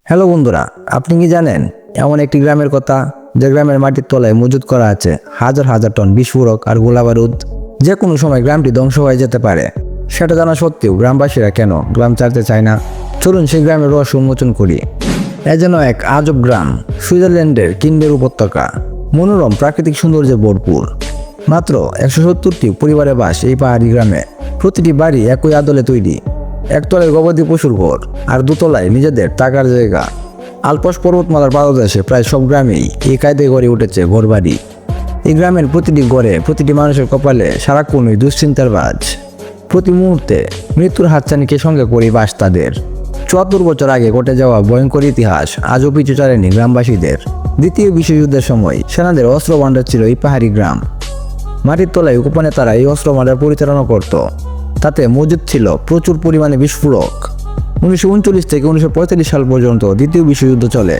Hello বন্ধুরা, আপনি কি জানেন এমন একটি গ্রামের কথা যে গ্রামের মাটির তলায় মজুত করা আছে হাজার হাজার টন বিস্ফোরক আর গোলাবারুদ। যে কোনো সময় গ্রামটি ধ্বংস হয়ে যেতে পারে। সেটা জানা সত্ত্বেও গ্রামবাসীরা কেন গ্রাম ছাড়তে চায় না? চলুন সেই গ্রামের রহস্য উন্মোচন করি। এ যেন এক আজব গ্রাম, সুইজারল্যান্ডের কিন্ডের উপত্যকা। মনোরম প্রাকৃতিক সৌন্দর্যে ভরপুর। মাত্র 170টি পরিবারের বাস এই পাহাড়ি গ্রামে। প্রতিটি বাড়ি একই আদলে তৈরি। একতলায় গবাদি পশুর ঘর আর দুতলায় নিজেদের টাকার জায়গা। আলপস পর্বতমালার পাদদেশে প্রায় সব গ্রামেই এই কায়দায় গড়ে উঠেছে ঘরবাড়ি। এই গ্রামের প্রতিটি ঘরে, প্রতিটি মানুষের কপালে সারাক্ষণই দুশ্চিন্তার বাজ। প্রতি মুহূর্তে মৃত্যুর হাতছানিকে সঙ্গে করে বাস তাদের। 74 বছর আগে ঘটে যাওয়া ভয়ঙ্কর ইতিহাস আজও পিছু ছাড়েনি গ্রামবাসীদের। দ্বিতীয় বিশ্বযুদ্ধের সময় সেনাদের অস্ত্র ভাণ্ডার ছিল এই পাহাড়ি গ্রাম। মাটির তলায় গোপনে তারা এই অস্ত্র ভাণ্ডার পরিচালনা করত। তাতে মজুদ ছিল প্রচুর পরিমাণে বিস্ফোরক। 1939 থেকে 1945 সাল পর্যন্ত দ্বিতীয় বিশ্বযুদ্ধ চলে।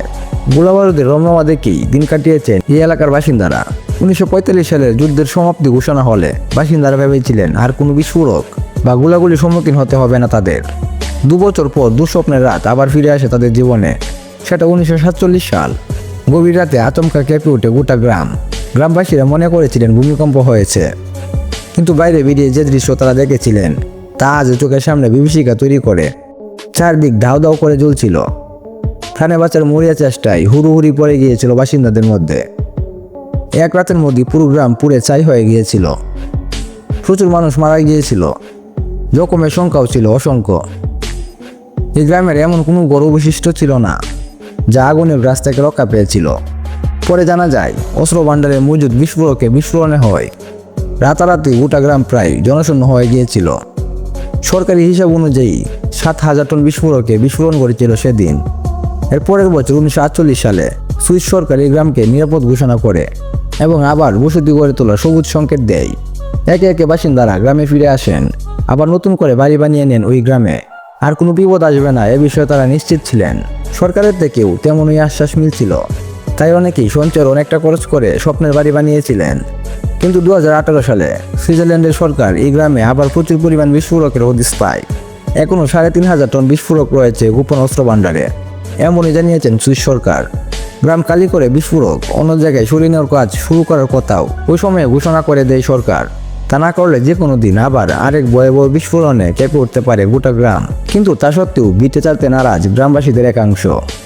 গোলাবারুদের রমরমা দেখেই দিন কাটিয়েছেন এই এলাকার বাসিন্দারা। 1945 সালের যুদ্ধের সমাপ্তি ঘোষণা হলে বাসিন্দারা ভেবেছিলেন আর কোনো বিস্ফোরক বা গোলাগুলির সম্মুখীন হতে হবে না তাদের। 2 বছর পর দুঃস্বপ্নের রাত আবার ফিরে আসে তাদের জীবনে। সেটা 1947 সাল। গভীর রাতে আচমকা কেঁপে ওঠে গোটা গ্রাম। গ্রামবাসীরা মনে করেছিলেন ভূমিকম্প হয়েছে, কিন্তু বাইরে বেরিয়ে যে দৃশ্য তারা দেখেছিলেন তা আজ চোখের সামনে বিভীষিকা তৈরি করে। চারদিক দাউ দাউ করে জ্বলছিল। প্রাণে বাঁচার মরিয়া চেষ্টায় হুড়োহুড়ি পড়ে গিয়েছিল বাসিন্দাদের মধ্যে। এক রাতের মধ্যে পুরো গ্রাম পুড়ে ছাই হয়ে গিয়েছিল। প্রচুর মানুষ মারা গিয়েছিল। জখমের সংখ্যাও ছিল অসংখ্য। এই গ্রামের এমন কোনো ঘর অবশিষ্ট ছিল না যা আগুনের গ্রাস থেকে রক্ষা পেয়েছিল। পরে জানা যায় অস্ত্র ভাণ্ডারে মজুদ বিস্ফোরকে বিস্ফোরণে হয়। রাতারাতি গোটা গ্রাম প্রায় জনশূন্য হয়ে গিয়েছিল। সরকারি হিসাব অনুযায়ী 7,000 টন বিস্ফোরকে বিস্ফোরণ করেছিল সেদিন। এর পরের বছর 1948 সালে সুইস সরকার এই গ্রামকে নিরাপদ ঘোষণা করে এবং আবার বসতি গড়ে তোলার সবুজ সংকেত দেয়। একে একে বাসিন্দারা গ্রামে ফিরে আসেন, আবার নতুন করে বাড়ি বানিয়ে নেন ওই গ্রামে। আর কোনো বিপদ আসবে না এ বিষয়ে তারা নিশ্চিত ছিলেন। সরকারের থেকেও তেমনই আশ্বাস মিলছিল। তাই অনেকেই সঞ্চয়ের অনেকটা খরচ করে স্বপ্নের বাড়ি বানিয়েছিলেন। কিন্তু 2018 সালে সুইজারল্যান্ডের সরকার এই গ্রামে আবার প্রচুর পরিমাণ বিস্ফোরকের হদিস পায়। এখনও 3,500 টন বিস্ফোরক রয়েছে গোপন অস্ত্র ভাণ্ডারে, এমনই জানিয়েছেন সুইস সরকার। গ্রাম খালি করে বিস্ফোরক অন্য জায়গায় সরিয়ে নেওয়ার কাজ শুরু করার কথাও ওই সময়ে ঘোষণা করে দেয় সরকার। তা না করলে যে কোনো দিন আবার আরেক ভয়াবহ বিস্ফোরণে কেঁপে উঠতে পারে গোটা গ্রাম। কিন্তু তা সত্ত্বেও বিটে চালতে নারাজ গ্রামবাসীদের একাংশ।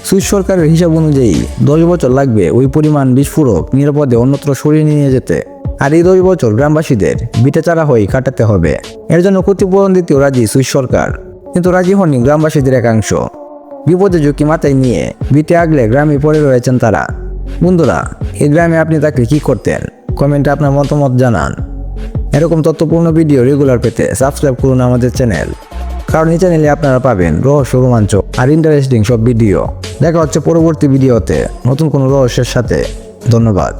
সুইস সরকারের হিসাব অনুযায়ী 10 বছর লাগবে ওই পরিমাণ বিস্ফোরক নিরাপদে অন্যত্র সরিয়ে নিয়ে যেতে। আর এই 10 বছর গ্রামবাসীদের বিটে চারা হয়ে কাটাতে হবে। এর জন্য ক্ষতিপূরণ দিতেও রাজি সুইস সরকার, কিন্তু রাজি হননি গ্রামবাসীদের একাংশ। বিপদের ঝুঁকি মাথায় নিয়ে বিটে আগলে গ্রামে পড়ে রয়েছেন তারা। বন্ধুরা, এই গ্রামে আপনি থাকলে কি করতেন? কমেন্টে আপনার মতামত জানান। এরকম তথ্যপূর্ণ ভিডিও রেগুলার পেতে সাবস্ক্রাইব করুন আমাদের চ্যানেল, কারণ এই চ্যানেলে আপনারা পাবেন রহস্য, রোমাঞ্চ আর ইন্টারেস্টিং সব ভিডিও। দেখা হচ্ছে পরবর্তী ভিডিওতে নতুন কোনো রহস্যের সাথে। ধন্যবাদ।